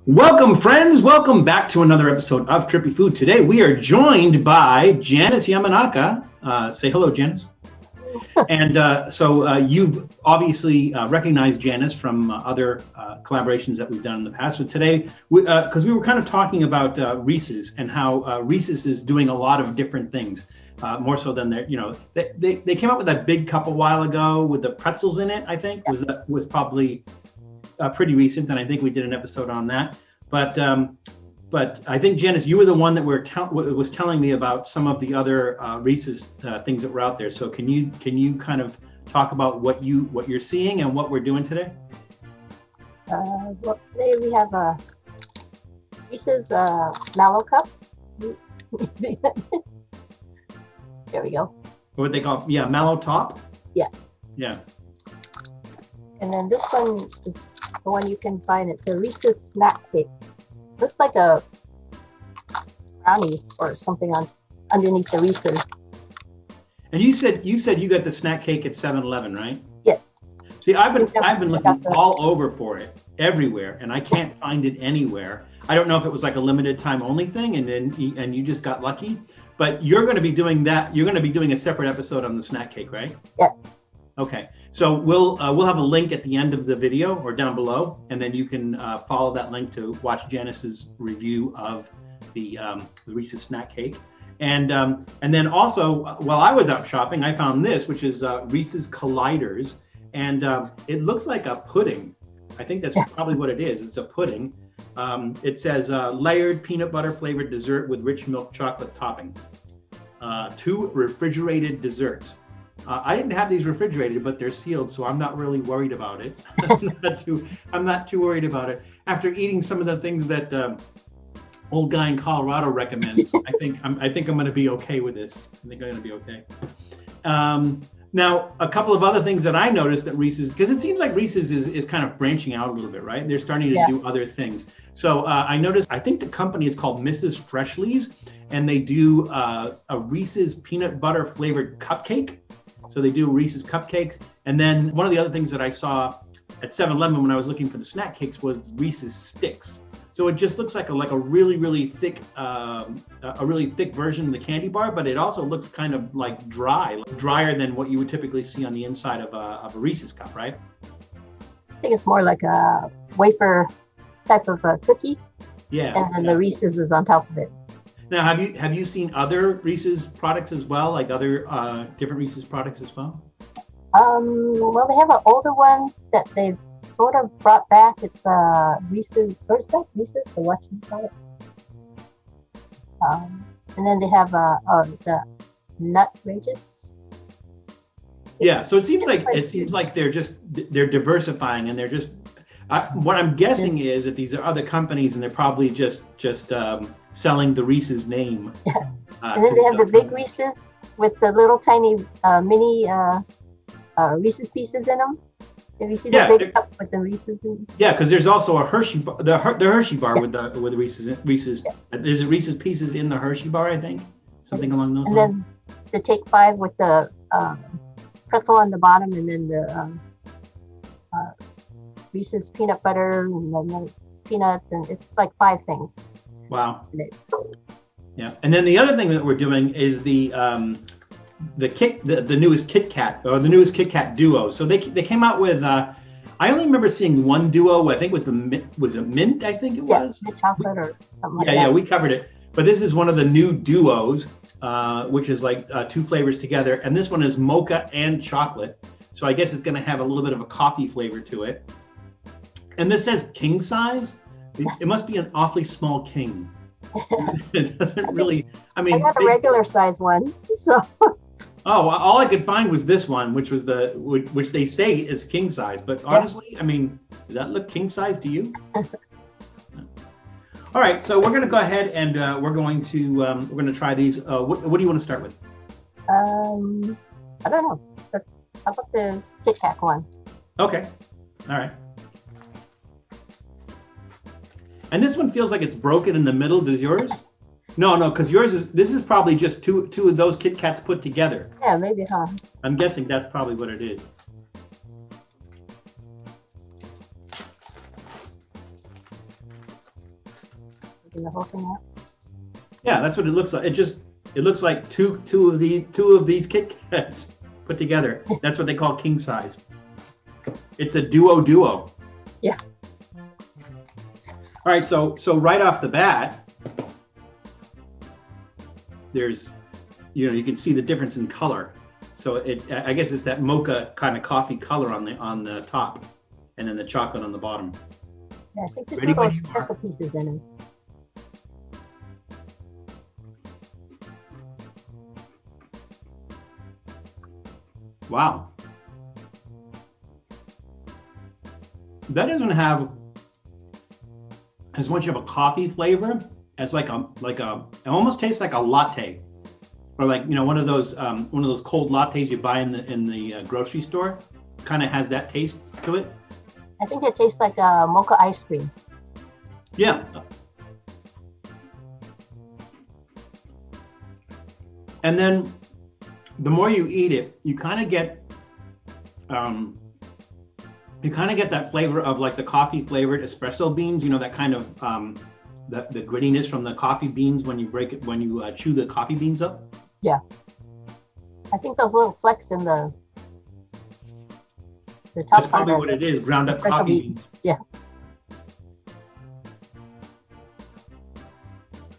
Welcome, friends. Welcome back to another episode of Trippy Food. Today, we are joined by Janice Yamanaka. Say hello, Janice. And you've obviously recognized Janice from other collaborations that we've done in the past. So today, because we were kind of talking about Reese's and how Reese's is doing a lot of different things, more so than they came up with that big cup a while ago with the pretzels in it. I think was probably pretty recent, and I think we did an episode on that. But I think, Janice, you were the one that was telling me about some of the other Reese's things that were out there. So can you kind of talk about what you're seeing and what we're doing today? Well, today we have a Reese's mallow-top. There we go. What they call mallow-top? Yeah. Yeah. And then this one is the one you can find. It's a Reese's snack cake. Looks like a brownie or something underneath the Reese's. And you said you got the snack cake at 7-Eleven, right? Yes. See, I've been looking all over for it, everywhere, and I can't find it anywhere. I don't know if it was like a limited time only thing, and you just got lucky. But you're going to be doing that. You're going to be doing a separate episode on the snack cake, right? Yeah. Okay, so we'll have a link at the end of the video or down below, and then you can follow that link to watch Janice's review of the Reese's snack cake. And then also, while I was out shopping, I found this, which is Reese's Colliders, and it looks like a pudding. I think that's probably what it is. It's a pudding. It says layered peanut butter flavored dessert with rich milk chocolate topping. 2 refrigerated desserts. I didn't have these refrigerated, but they're sealed, so I'm not really worried about it. I'm not too worried about it. After eating some of the things that old guy in Colorado recommends, I think I'm going to be okay with this. I think I'm going to be okay. Now, a couple of other things that I noticed that Reese's, because it seems like Reese's is kind of branching out a little bit, right? They're starting to do other things. So I noticed, I think the company is called Mrs. Freshly's, and they do a Reese's peanut butter flavored cupcake. So they do Reese's cupcakes. And then one of the other things that I saw at 7-Eleven when I was looking for the snack cakes was Reese's sticks. So it just looks like a really, really thick, a really thick version of the candy bar, but it also looks kind of like drier than what you would typically see on the inside of a Reese's cup, right? I think it's more like a wafer type of a cookie. Yeah. And then the Reese's is on top of it. Now, have you seen other Reese's products as well, like other different Reese's products as well? Well, they have an older one that they've sort of brought back. It's Reese's. Where's that? Reese's, the what you call it? And then they have the Nutrageous. Yeah, so it seems like they're diversifying, and they're just. What I'm guessing is that these are other companies, and they're probably just selling the Reese's name. And then they have the big Reese's with the little tiny mini Reese's pieces in them. Have you seen the big cup with the Reese's in it? Yeah, because there's also a Hershey bar, the Hershey bar with the Reese's. Yeah. Is it Reese's Pieces in the Hershey bar? I think something along those lines. And then the Take 5 with the pretzel on the bottom, and then the Reese's peanut butter, and then the peanuts, and it's like 5 things. Wow. Yeah, and then the other thing that we're doing is the newest KitKat, or the newest KitKat duo. So they came out with I only remember seeing one duo. I think it was mint. I think it was. Yeah, chocolate or something like that. Yeah, we covered it. But this is one of the new duos, which is like 2 flavors together, and this one is mocha and chocolate. So I guess it's going to have a little bit of a coffee flavor to it. And this says king size. It must be an awfully small king. It doesn't really. I mean, I got a regular size one. So. Oh, all I could find was this one, which they say is king size. But honestly, I mean, does that look king size to you? All right, so we're going to go ahead and we're going to try these. What do you want to start with? I don't know. How about the KitKat one? Okay. All right. And this one feels like it's broken in the middle. Does yours? No, because this is probably just two of those KitKats put together. Yeah, maybe, huh? I'm guessing that's probably what it is. taking the whole thing out. Yeah, that's what it looks like. It looks like two of these KitKats put together. That's what they call king size. It's a duo. Yeah. All right, so right off the bat, there's, you can see the difference in color. So I guess it's that mocha kind of coffee color on the top, and then the chocolate on the bottom. Yeah, I think there's little espresso pieces in it. Wow. That doesn't have as much of a coffee flavor as it almost tastes like a latte, or like one of those cold lattes you buy in the grocery store. Kind of has that taste to it. I think it tastes like mocha ice cream. Yeah. And then the more you eat it, you kind of get that flavor of like the coffee flavored espresso beans. That kind of the grittiness from the coffee beans when you chew the coffee beans up. Yeah. I think those little flecks in the top. That's probably what it is, ground up coffee beans. Yeah.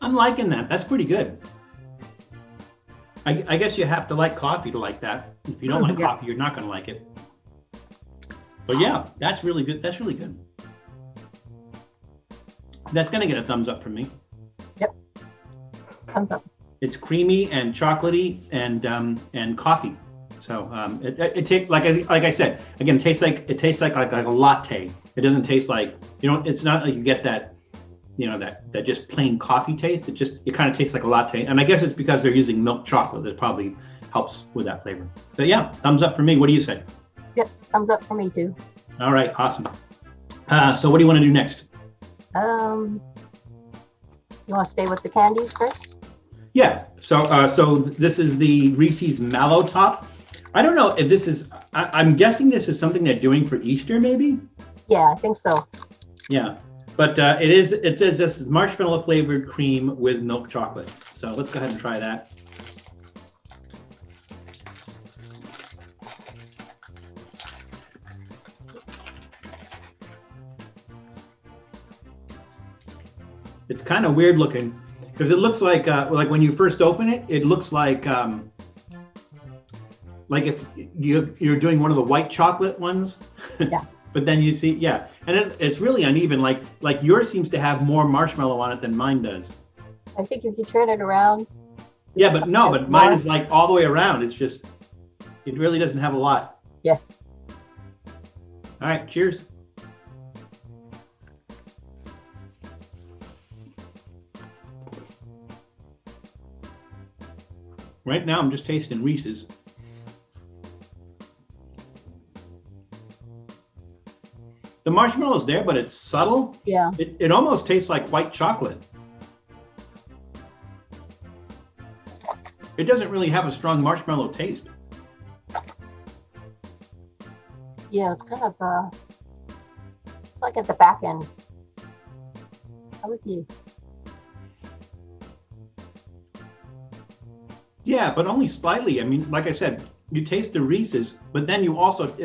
I'm liking that. That's pretty good. I guess you have to like coffee to like that. If you don't like coffee, you're not going to like it. But yeah, that's really good. That's really good. That's going to get a thumbs up from me. Yep. Thumbs up. It's creamy and chocolatey and coffee. So it tastes like I said again. It tastes like a latte. It doesn't taste like It's not like you get that that just plain coffee taste. It kind of tastes like a latte. And I guess it's because they're using milk chocolate that probably helps with that flavor. But yeah, thumbs up for me. What do you say? Yep, thumbs up for me too. All right, awesome. So what do you want to do next? You want to stay with the candies first? Yeah. So this is the Reese's mallow-top. I don't know if this is. I'm guessing this is something they're doing for Easter, maybe. Yeah, I think so. Yeah, but it says just marshmallow flavored cream with milk chocolate. So let's go ahead and try that. It's kind of weird looking because it looks like when you first open it, it looks like if you're doing one of the white chocolate ones. Yeah. But then you see, yeah, and it's really uneven. Like yours seems to have more marshmallow on it than mine does. I think if you turn it around. Yeah, but mine is like all the way around. It's just, it really doesn't have a lot. Yeah. All right, cheers. Right now, I'm just tasting Reese's. The marshmallow's there, but it's subtle. Yeah. It almost tastes like white chocolate. It doesn't really have a strong marshmallow taste. Yeah, it's kind of it's like at the back end. How would you? Yeah, but only slightly. I mean, like I said, you taste the Reese's, but then it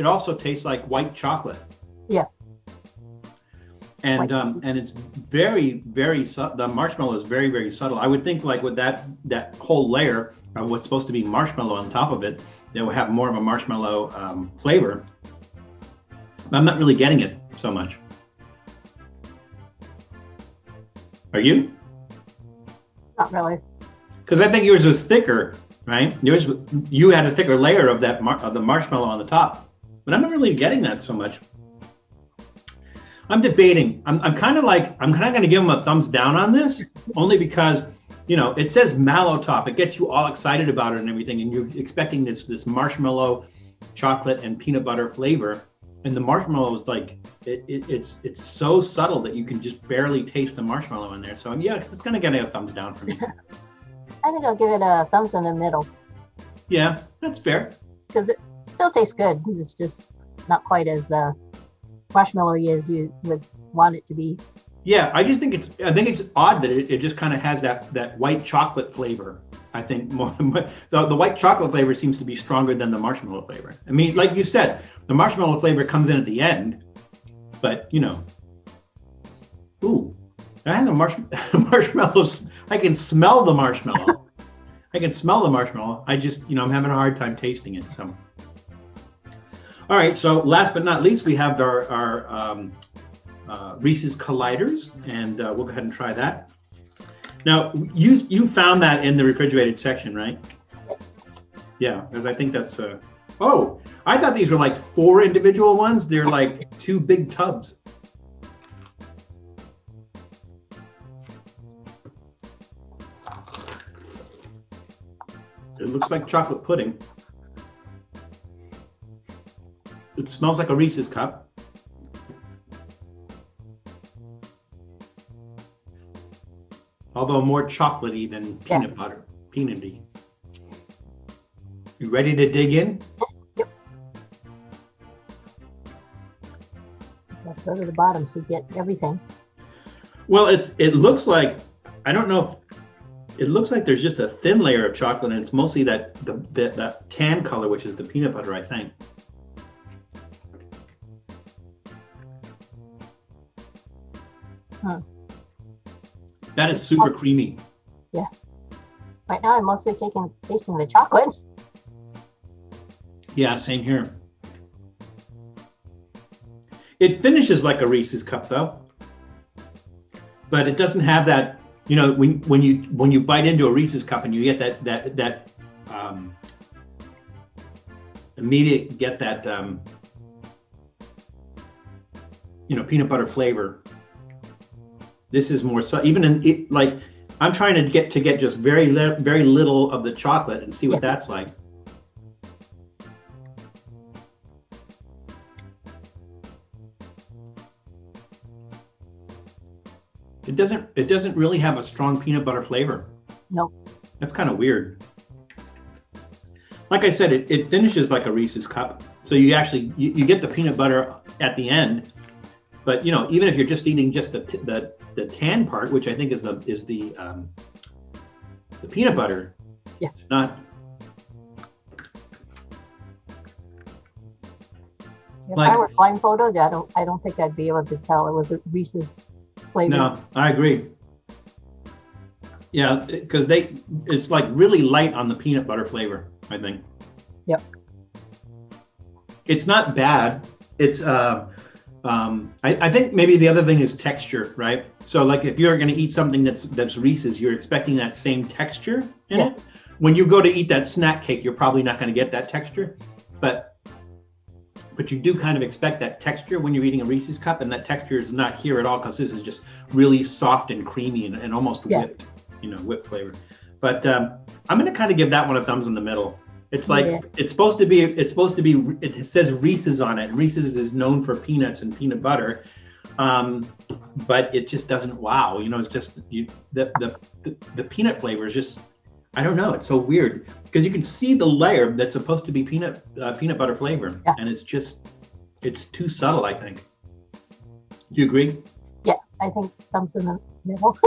also tastes like white chocolate. Yeah. And it's very, very the marshmallow is very, very subtle. I would think like with that whole layer of what's supposed to be marshmallow on top of it, it will have more of a marshmallow flavor. I'm not really getting it so much. Are you? Not really. Because I think yours was thicker, right? You had a thicker layer of that of the marshmallow on the top, but I'm not really getting that so much. I'm debating. I'm kind of going to give them a thumbs down on this, only because it says mallow-top. It gets you all excited about it and everything, and you're expecting this marshmallow, chocolate, and peanut butter flavor, and the marshmallow is like it's so subtle that you can just barely taste the marshmallow in there. So yeah, it's going to get a thumbs down for me. I think I'll give it a thumbs in the middle. Yeah, that's fair. Because it still tastes good. It's just not quite as marshmallowy as you would want it to be. Yeah, I think it's odd that it just kind of has that white chocolate flavor. I think the white chocolate flavor seems to be stronger than the marshmallow flavor. I mean, like you said, the marshmallow flavor comes in at the end, but ooh, I have marshmallows. I can smell the marshmallow. I can smell the marshmallow. I just, I'm having a hard time tasting it. So, all right. So last but not least, we have our Reese's Colliders, and we'll go ahead and try that. Now, you found that in the refrigerated section, right? Yeah, because I think that's. Oh, I thought these were like 4 individual ones. They're like 2 big tubs. It looks like chocolate pudding. It smells like a Reese's cup. Although more chocolatey than peanut butter, peanutty. You ready to dig in? Yep. Let's go to the bottom so you get everything. Well, it looks like, I don't know if, it looks like there's just a thin layer of chocolate, and it's mostly that tan color, which is the peanut butter, I think. Huh. That is super creamy. Yeah. Right now I'm mostly tasting the chocolate. Yeah, same here. It finishes like a Reese's cup though, but it doesn't have that. When you bite into a Reese's cup and you get that immediate peanut butter flavor. This is more so, even in it, like I'm trying to get just very little of the chocolate and see what that's like. It doesn't really have a strong peanut butter flavor. No. That's kind of weird. Like I said, it finishes like a Reese's cup. So you actually you get the peanut butter at the end, but even if you're just eating just the tan part, which I think is the peanut butter, it's not. If I were blindfolded, I don't think I'd be able to tell it was a Reese's flavor. No, I agree. Yeah, because it's like really light on the peanut butter flavor, I think. Yep. It's not bad. It's I think maybe the other thing is texture, right? So like if you're going to eat something that's Reese's, you're expecting that same texture in it. When you go to eat that snack cake, you're probably not going to get that texture, but you do kind of expect that texture when you're eating a Reese's cup, and that texture is not here at all because this is just really soft and creamy and almost whipped, whipped flavor. But I'm going to kind of give that one a thumbs in the middle. It's like it's supposed to be. It says Reese's on it. Reese's is known for peanuts and peanut butter, but it just doesn't. Wow, it's just the peanut flavor is just. I don't know. It's so weird because you can see the layer that's supposed to be peanut butter flavor, and it's too subtle. I think. Do you agree? Yeah, I think thumbs in the middle.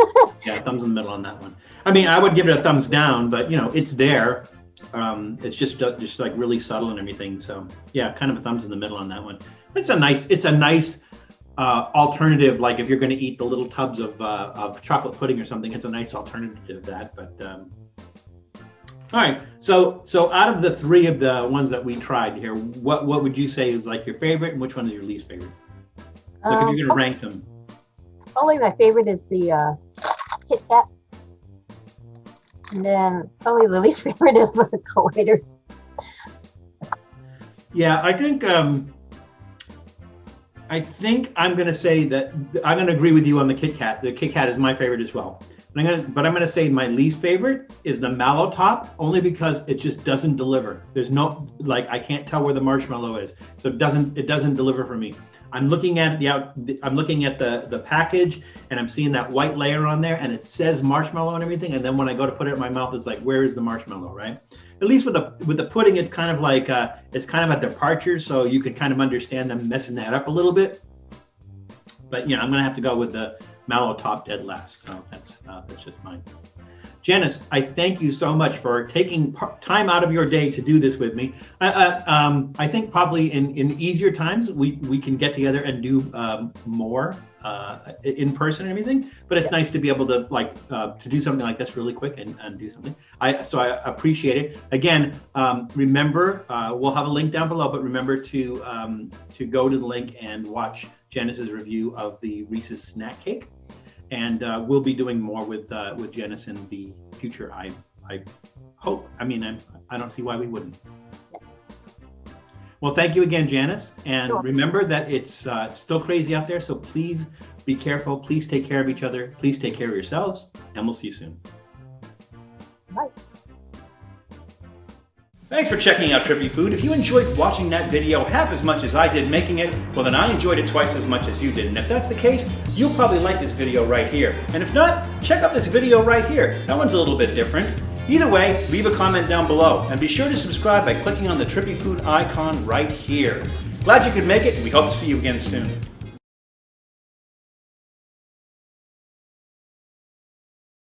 Yeah, thumbs in the middle on that one. I mean, I would give it a thumbs down, but it's there. It's just like really subtle and everything. So yeah, kind of a thumbs in the middle on that one. It's a nice alternative. Like if you're going to eat the little tubs of chocolate pudding or something, it's a nice alternative to that. But all right. So out of the 3 of the ones that we tried here, what would you say is like your favorite, and which one is your least favorite? Like if you're going to rank them. Probably my favorite is the KitKat. And then probably the least favorite is the colliders. Yeah, I think I'm going to say that I'm going to agree with you on the KitKat. The KitKat is my favorite as well. But I'm going to say my least favorite is the mallow-top, only because it just doesn't deliver. There's no, I can't tell where the marshmallow is, so it doesn't deliver for me. I'm looking at the package, and I'm seeing that white layer on there, and it says marshmallow and everything. And then when I go to put it in my mouth, it's like, where is the marshmallow, right? At least with the pudding, it's kind of like it's kind of a departure, so you could kind of understand them messing that up a little bit. But I'm gonna have to go with mallow-top dead last. So that's just mine. Janice, I thank you so much for taking time out of your day to do this with me. I think probably in easier times we can get together and do more in person and everything. But it's nice to be able to to do something like this really quick and do something. So I appreciate it. Again, remember we'll have a link down below, but remember to go to the link and watch Janice's review of the Reese's snack cake. And we'll be doing more with Janice in the future. I hope. I mean, I don't see why we wouldn't. Well, thank you again, Janice. And remember that it's still crazy out there. So please be careful. Please take care of each other. Please take care of yourselves. And we'll see you soon. Bye. Thanks for checking out Trippy Food. If you enjoyed watching that video half as much as I did making it, well then I enjoyed it twice as much as you did. And if that's the case, you'll probably like this video right here. And if not, check out this video right here. That one's a little bit different. Either way, leave a comment down below. And be sure to subscribe by clicking on the Trippy Food icon right here. Glad you could make it, and we hope to see you again soon.